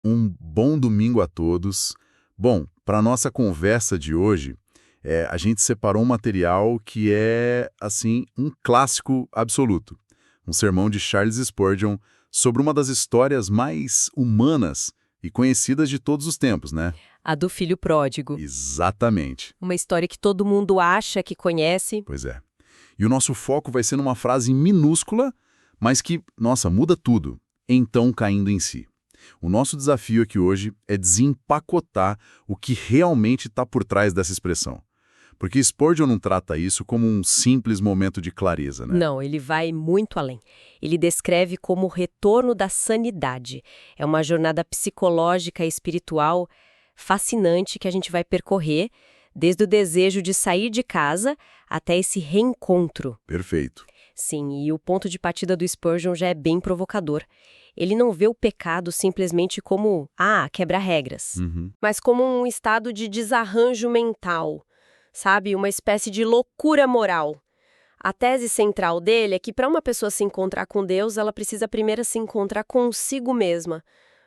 Um bom domingo a todos. Bom, para nossa conversa de hoje, a gente separou um material que é, assim, um clássico absoluto. Um sermão de Charles Spurgeon sobre uma das histórias mais humanas e conhecidas de todos os tempos, né? A do filho pródigo. Exatamente. Uma história que todo mundo acha que conhece. Pois é. E o nosso foco vai ser numa frase minúscula, mas que, nossa, muda tudo. Então caindo em si. O nosso desafio aqui hoje é desempacotar o que realmente está por trás dessa expressão. Porque Spurgeon não trata isso como um simples momento de clareza, né? Não, ele vai muito além. Ele descreve como o retorno da sanidade. É uma jornada psicológica e espiritual fascinante que a gente vai percorrer, desde o desejo de sair de casa até esse reencontro. Perfeito. Sim, e o ponto de partida do Spurgeon já é bem provocador. Ele não vê o pecado simplesmente como, quebra-regras, mas como um estado de desarranjo mental, sabe? Uma espécie de loucura moral. A tese central dele é que para uma pessoa se encontrar com Deus, ela precisa primeiro se encontrar consigo mesma,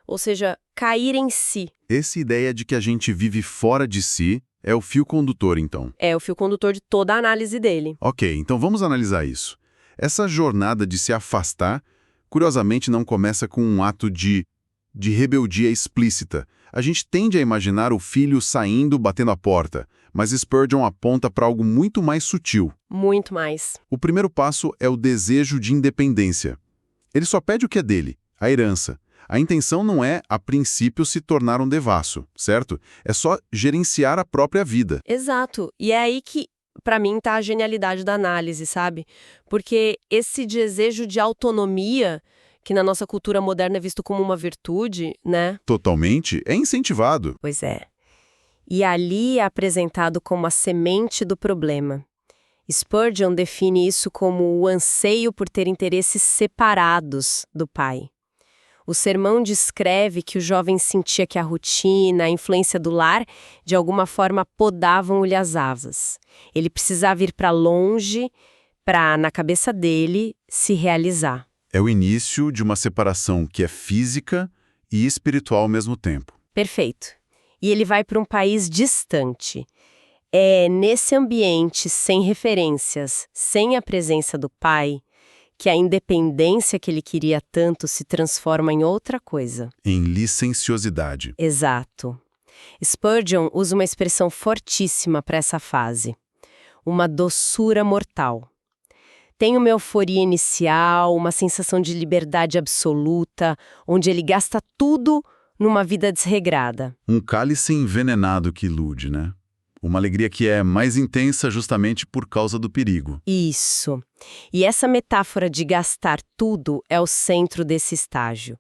ou seja, cair em si. Essa ideia de que a gente vive fora de si é o fio condutor, então. É o fio condutor de toda a análise dele. Ok, então vamos analisar isso. Essa jornada de se afastar, curiosamente, não começa com um ato de rebeldia explícita. A gente tende a imaginar o filho saindo, batendo a porta, mas Spurgeon aponta para algo muito mais sutil. Muito mais. O primeiro passo é o desejo de independência. Ele só pede o que é dele, a herança. A intenção não é, a princípio, se tornar um devasso, certo? É só gerenciar a própria vida. Exato. E é aí que, para mim, tá a genialidade da análise, sabe? Porque esse desejo de autonomia, que na nossa cultura moderna é visto como uma virtude, né? Totalmente, é incentivado. Pois é. E ali é apresentado como a semente do problema. Spurgeon define isso como o anseio por ter interesses separados do pai. O sermão descreve que o jovem sentia que a rotina, a influência do lar, de alguma forma podavam-lhe as asas. Ele precisava ir para longe para, na cabeça dele, se realizar. É o início de uma separação que é física e espiritual ao mesmo tempo. Perfeito. E ele vai para um país distante. É nesse ambiente sem referências, sem a presença do pai, que a independência que ele queria tanto se transforma em outra coisa. Em licenciosidade. Exato. Spurgeon usa uma expressão fortíssima para essa fase. Uma doçura mortal. Tem uma euforia inicial, uma sensação de liberdade absoluta, onde ele gasta tudo numa vida desregrada. Um cálice envenenado que ilude, né? Uma alegria que é mais intensa justamente por causa do perigo. Isso. E essa metáfora de gastar tudo é o centro desse estágio.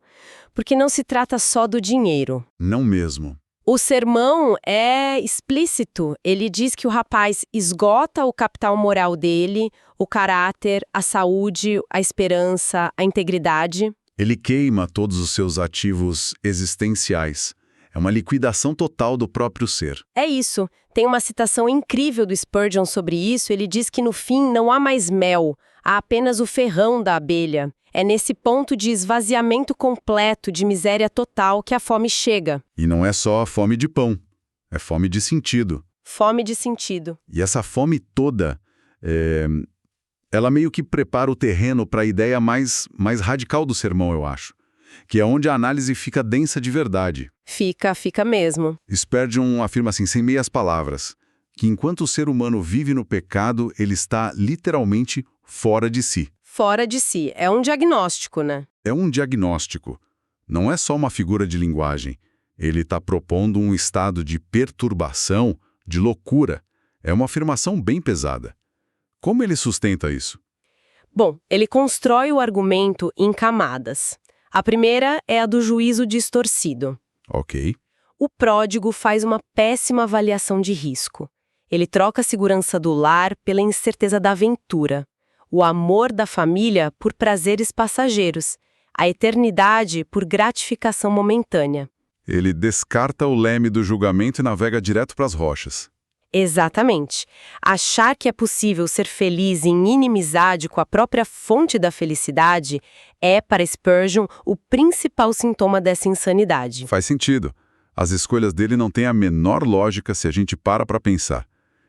Porque não se trata só do dinheiro. Não mesmo. O sermão é explícito. Ele diz que o rapaz esgota o capital moral dele, o caráter, a saúde, a esperança, a integridade. Ele queima todos os seus ativos existenciais. É uma liquidação total do próprio ser. É isso. Tem uma citação incrível do Spurgeon sobre isso. Ele diz que no fim não há mais mel, há apenas o ferrão da abelha. É nesse ponto de esvaziamento completo, de miséria total, que a fome chega. E não é só a fome de pão, é fome de sentido. Fome de sentido. E essa fome toda, ela meio que prepara o terreno para a ideia mais radical do sermão, eu acho. Que é onde a análise fica densa de verdade. Fica mesmo. Spurgeon afirma assim, sem meias palavras, que enquanto o ser humano vive no pecado, ele está literalmente fora de si. Fora de si. É um diagnóstico, né? É um diagnóstico. Não é só uma figura de linguagem. Ele está propondo um estado de perturbação, de loucura. É uma afirmação bem pesada. Como ele sustenta isso? Bom, ele constrói o argumento em camadas. A primeira é a do juízo distorcido. Ok. O pródigo faz uma péssima avaliação de risco. Ele troca a segurança do lar pela incerteza da aventura, o amor da família por prazeres passageiros, a eternidade por gratificação momentânea. Ele descarta o leme do julgamento e navega direto para as rochas. Exatamente. Achar que é possível ser feliz em inimizade com a própria fonte da felicidade é, para Spurgeon, o principal sintoma dessa insanidade. Faz sentido. As escolhas dele não têm a menor lógica se a gente para pensar.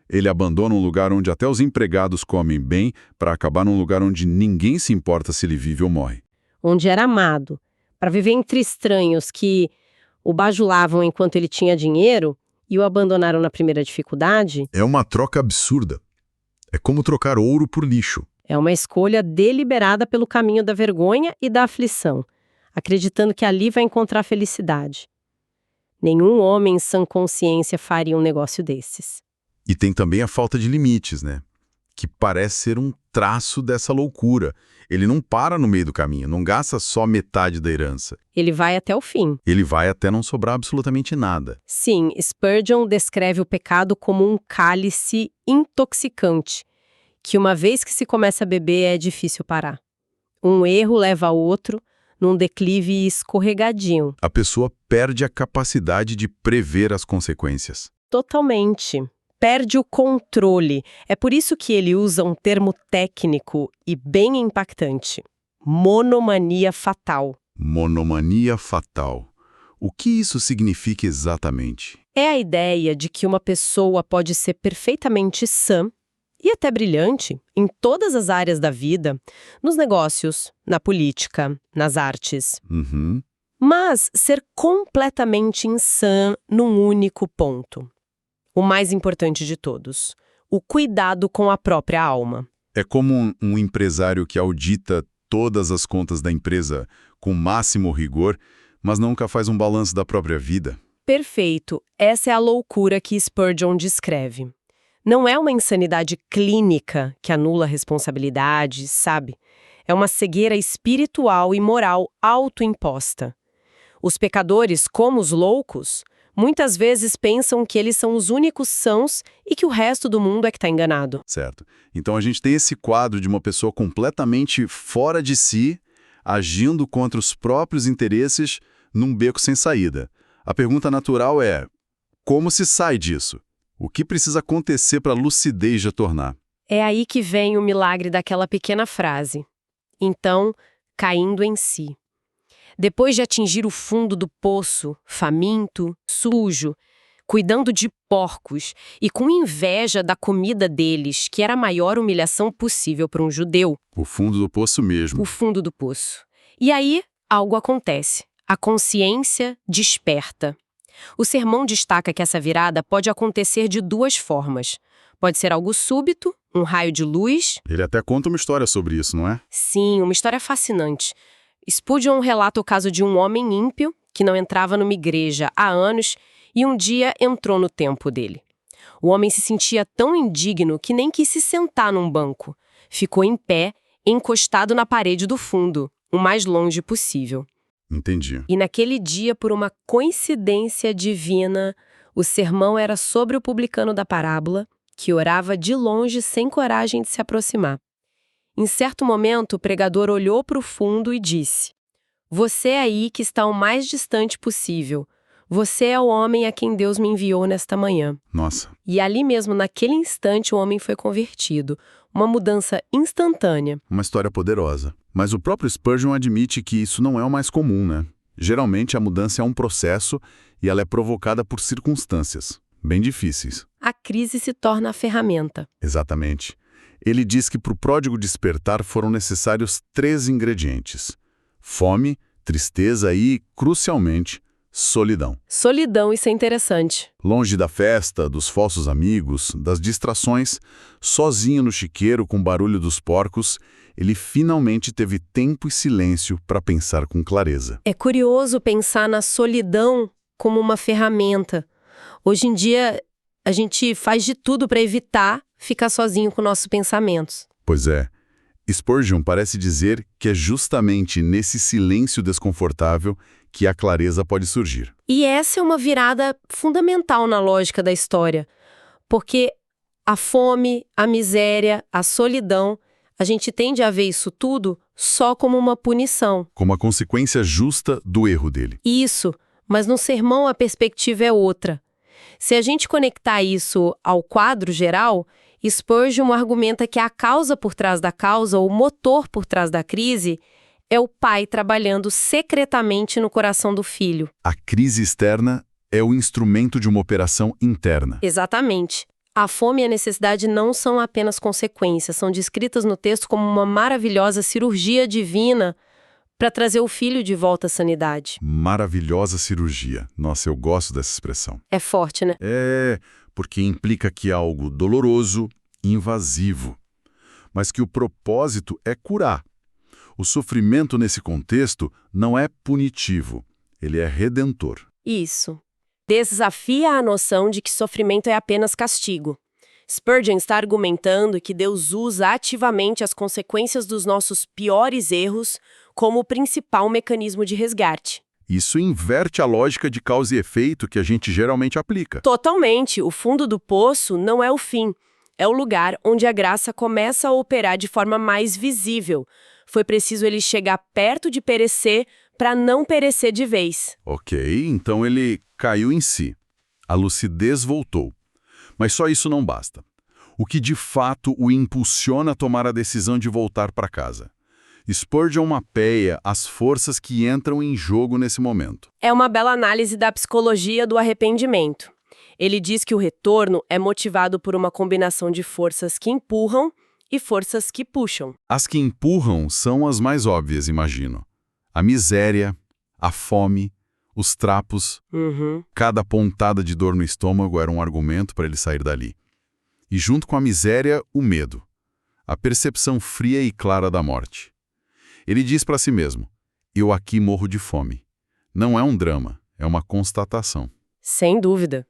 Ele abandona um lugar onde até os empregados comem bem para acabar num lugar onde ninguém se importa se ele vive ou morre. Onde era amado, para viver entre estranhos que o bajulavam enquanto ele tinha dinheiro e o abandonaram na primeira dificuldade. É uma troca absurda. É como trocar ouro por lixo. É uma escolha deliberada pelo caminho da vergonha e da aflição, acreditando que ali vai encontrar felicidade. Nenhum homem em sã consciência faria um negócio desses. E tem também a falta de limites, né? Que parece ser um traço dessa loucura. Ele não para no meio do caminho, não gasta só metade da herança. Ele vai até o fim. Ele vai até não sobrar absolutamente nada. Sim, Spurgeon descreve o pecado como um cálice intoxicante, que uma vez que se começa a beber é difícil parar. Um erro leva a outro, num declive escorregadio. A pessoa perde a capacidade de prever as consequências. Totalmente. Perde o controle. É por isso que ele usa um termo técnico e bem impactante. Monomania fatal. Monomania fatal. O que isso significa exatamente? É a ideia de que uma pessoa pode ser perfeitamente sã e até brilhante em todas as áreas da vida, nos negócios, na política, nas artes. Mas ser completamente insã num único ponto. O mais importante de todos, o cuidado com a própria alma. É como um empresário que audita todas as contas da empresa com máximo rigor, mas nunca faz um balanço da própria vida. Perfeito. Essa é a loucura que Spurgeon descreve. Não é uma insanidade clínica que anula a responsabilidade, sabe? É uma cegueira espiritual e moral autoimposta. Os pecadores, como os loucos, muitas vezes pensam que eles são os únicos sãos e que o resto do mundo é que está enganado. Certo. Então a gente tem esse quadro de uma pessoa completamente fora de si, agindo contra os próprios interesses num beco sem saída. A pergunta natural é: como se sai disso? O que precisa acontecer para a lucidez retornar? É aí que vem o milagre daquela pequena frase. Então, caindo em si. Depois de atingir o fundo do poço, faminto, sujo, cuidando de porcos e com inveja da comida deles, que era a maior humilhação possível para um judeu. O fundo do poço mesmo. O fundo do poço. E aí, algo acontece. A consciência desperta. O sermão destaca que essa virada pode acontecer de duas formas. Pode ser algo súbito, um raio de luz. Ele até conta uma história sobre isso, não é? Sim, uma história fascinante. Spurgeon relata o caso de um homem ímpio que não entrava numa igreja há anos e um dia entrou no templo dele. O homem se sentia tão indigno que nem quis se sentar num banco. Ficou em pé, encostado na parede do fundo, o mais longe possível. Entendi. E naquele dia, por uma coincidência divina, o sermão era sobre o publicano da parábola, que orava de longe sem coragem de se aproximar. Em certo momento, o pregador olhou para o fundo e disse: "Você é aí que está o mais distante possível. Você é o homem a quem Deus me enviou nesta manhã." Nossa. E ali mesmo, naquele instante, o homem foi convertido. Uma mudança instantânea. Uma história poderosa. Mas o próprio Spurgeon admite que isso não é o mais comum, né? Geralmente a mudança é um processo e ela é provocada por circunstâncias bem difíceis. A crise se torna a ferramenta. Exatamente. Ele diz que para o pródigo despertar foram necessários 3 ingredientes: fome, tristeza e, crucialmente, solidão. Solidão, isso é interessante. Longe da festa, dos falsos amigos, das distrações, sozinho no chiqueiro com o barulho dos porcos, ele finalmente teve tempo e silêncio para pensar com clareza. É curioso pensar na solidão como uma ferramenta. Hoje em dia, a gente faz de tudo para evitar ficar sozinho com nossos pensamentos. Pois é. Spurgeon parece dizer que é justamente nesse silêncio desconfortável que a clareza pode surgir. E essa é uma virada fundamental na lógica da história, porque a fome, a miséria, a solidão, a gente tende a ver isso tudo só como uma punição. Como a consequência justa do erro dele. Isso, mas no sermão a perspectiva é outra. Se a gente conectar isso ao quadro geral, Spurgeon argumenta que a causa por trás da causa, ou o motor por trás da crise, é o pai trabalhando secretamente no coração do filho. A crise externa é o instrumento de uma operação interna. Exatamente. A fome e a necessidade não são apenas consequências, são descritas no texto como uma maravilhosa cirurgia divina para trazer o filho de volta à sanidade. Maravilhosa cirurgia. Nossa, eu gosto dessa expressão. É forte, né? Porque implica que é algo doloroso, invasivo, mas que o propósito é curar. O sofrimento nesse contexto não é punitivo, ele é redentor. Isso. Desafia a noção de que sofrimento é apenas castigo. Spurgeon está argumentando que Deus usa ativamente as consequências dos nossos piores erros como o principal mecanismo de resgate. Isso inverte a lógica de causa e efeito que a gente geralmente aplica. Totalmente. O fundo do poço não é o fim. É o lugar onde a graça começa a operar de forma mais visível. Foi preciso ele chegar perto de perecer para não perecer de vez. Ok, então ele caiu em si. A lucidez voltou. Mas só isso não basta. O que de fato o impulsiona a tomar a decisão de voltar para casa? Spurgeon mapeia as forças que entram em jogo nesse momento. É uma bela análise da psicologia do arrependimento. Ele diz que o retorno é motivado por uma combinação de forças que empurram e forças que puxam. As que empurram são as mais óbvias, imagino. A miséria, a fome, os trapos. Cada pontada de dor no estômago era um argumento para ele sair dali. E junto com a miséria, o medo. A percepção fria e clara da morte. Ele diz para si mesmo, eu aqui morro de fome. Não é um drama, é uma constatação. Sem dúvida.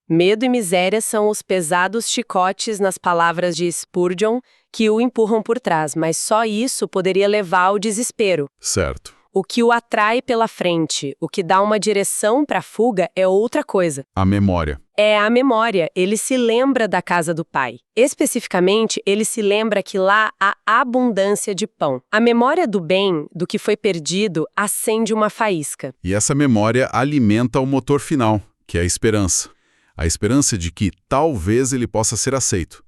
Medo e miséria são os pesados chicotes, nas palavras de Spurgeon, que o empurram por trás, mas só isso poderia levar ao desespero. Certo. O que o atrai pela frente, o que dá uma direção para a fuga é outra coisa. A memória. É a memória. Ele se lembra da casa do pai. Especificamente, ele se lembra que lá há abundância de pão. A memória do bem, do que foi perdido, acende uma faísca. E essa memória alimenta o motor final, que é a esperança. A esperança de que talvez ele possa ser aceito.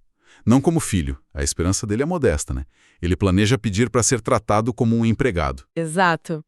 Não como filho. A esperança dele é modesta, né? Ele planeja pedir para ser tratado como um empregado. Exato.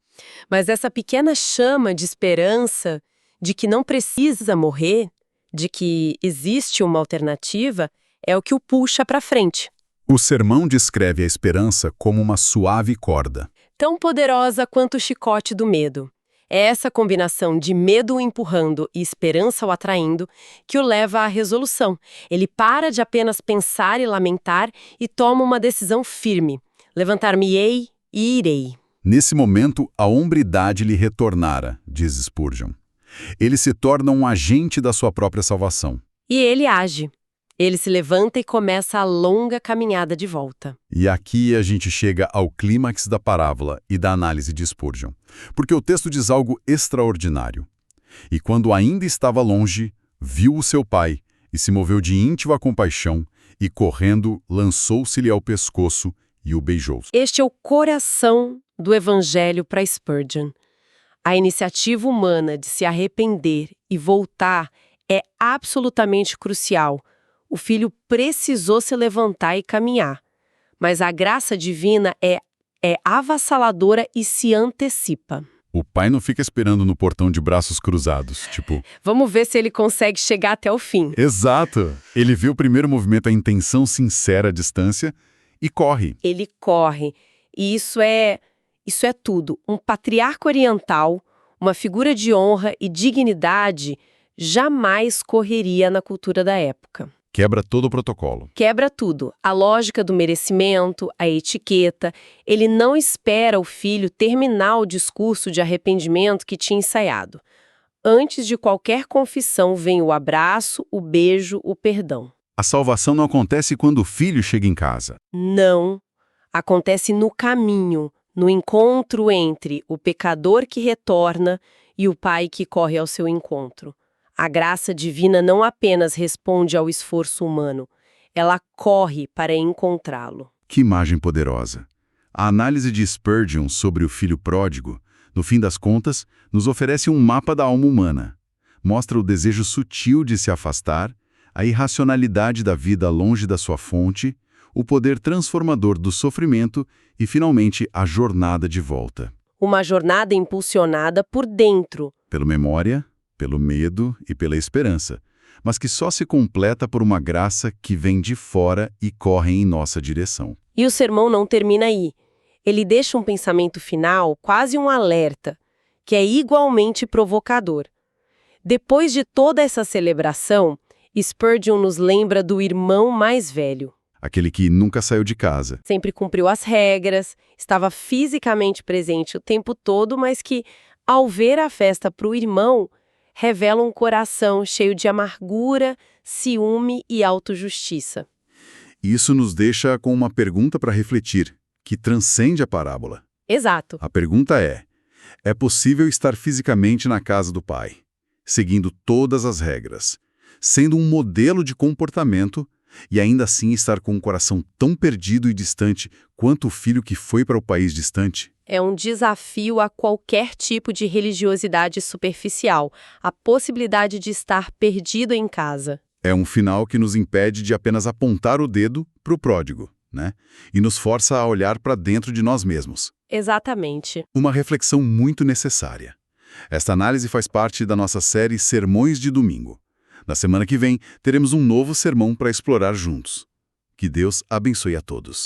Mas essa pequena chama de esperança, de que não precisa morrer, de que existe uma alternativa, é o que o puxa para frente. O sermão descreve a esperança como uma suave corda. Tão poderosa quanto o chicote do medo. É essa combinação de medo o empurrando e esperança o atraindo que o leva à resolução. Ele para de apenas pensar e lamentar e toma uma decisão firme. Levantar-me-ei e irei. Nesse momento, a hombridade lhe retornara, diz Spurgeon. Ele se torna um agente da sua própria salvação. E ele age. Ele se levanta e começa a longa caminhada de volta. E aqui a gente chega ao clímax da parábola e da análise de Spurgeon. Porque o texto diz algo extraordinário. E quando ainda estava longe, viu o seu pai e se moveu de íntima compaixão e, correndo, lançou-se-lhe ao pescoço e o beijou. Este é o coração do evangelho para Spurgeon. A iniciativa humana de se arrepender e voltar é absolutamente crucial. O filho precisou se levantar e caminhar. Mas a graça divina é avassaladora e se antecipa. O pai não fica esperando no portão de braços cruzados, tipo... Vamos ver se ele consegue chegar até o fim. Exato! Ele viu o primeiro movimento, a intenção sincera à distância, e corre. Ele corre. E isso é tudo. Um patriarca oriental, uma figura de honra e dignidade, jamais correria na cultura da época. Quebra todo o protocolo. Quebra tudo. A lógica do merecimento, a etiqueta. Ele não espera o filho terminar o discurso de arrependimento que tinha ensaiado. Antes de qualquer confissão vem o abraço, o beijo, o perdão. A salvação não acontece quando o filho chega em casa. Não. Acontece no caminho, no encontro entre o pecador que retorna e o pai que corre ao seu encontro. A graça divina não apenas responde ao esforço humano, ela corre para encontrá-lo. Que imagem poderosa! A análise de Spurgeon sobre o filho pródigo, no fim das contas, nos oferece um mapa da alma humana. Mostra o desejo sutil de se afastar, a irracionalidade da vida longe da sua fonte, o poder transformador do sofrimento e, finalmente, a jornada de volta. Uma jornada impulsionada por dentro. Pela memória, pelo medo e pela esperança, mas que só se completa por uma graça que vem de fora e corre em nossa direção. E o sermão não termina aí. Ele deixa um pensamento final, quase um alerta, que é igualmente provocador. Depois de toda essa celebração, Spurgeon nos lembra do irmão mais velho. Aquele que nunca saiu de casa. Sempre cumpriu as regras, estava fisicamente presente o tempo todo, mas que, ao ver a festa para o irmão, revela um coração cheio de amargura, ciúme e autojustiça. Isso nos deixa com uma pergunta para refletir, que transcende a parábola. Exato. A pergunta é possível estar fisicamente na casa do Pai, seguindo todas as regras, sendo um modelo de comportamento e ainda assim estar com um coração tão perdido e distante quanto o filho que foi para o país distante? É um desafio a qualquer tipo de religiosidade superficial, a possibilidade de estar perdido em casa. É um final que nos impede de apenas apontar o dedo para o pródigo, né? E nos força a olhar para dentro de nós mesmos. Exatamente. Uma reflexão muito necessária. Esta análise faz parte da nossa série Sermões de Domingo. Na semana que vem, teremos um novo sermão para explorar juntos. Que Deus abençoe a todos.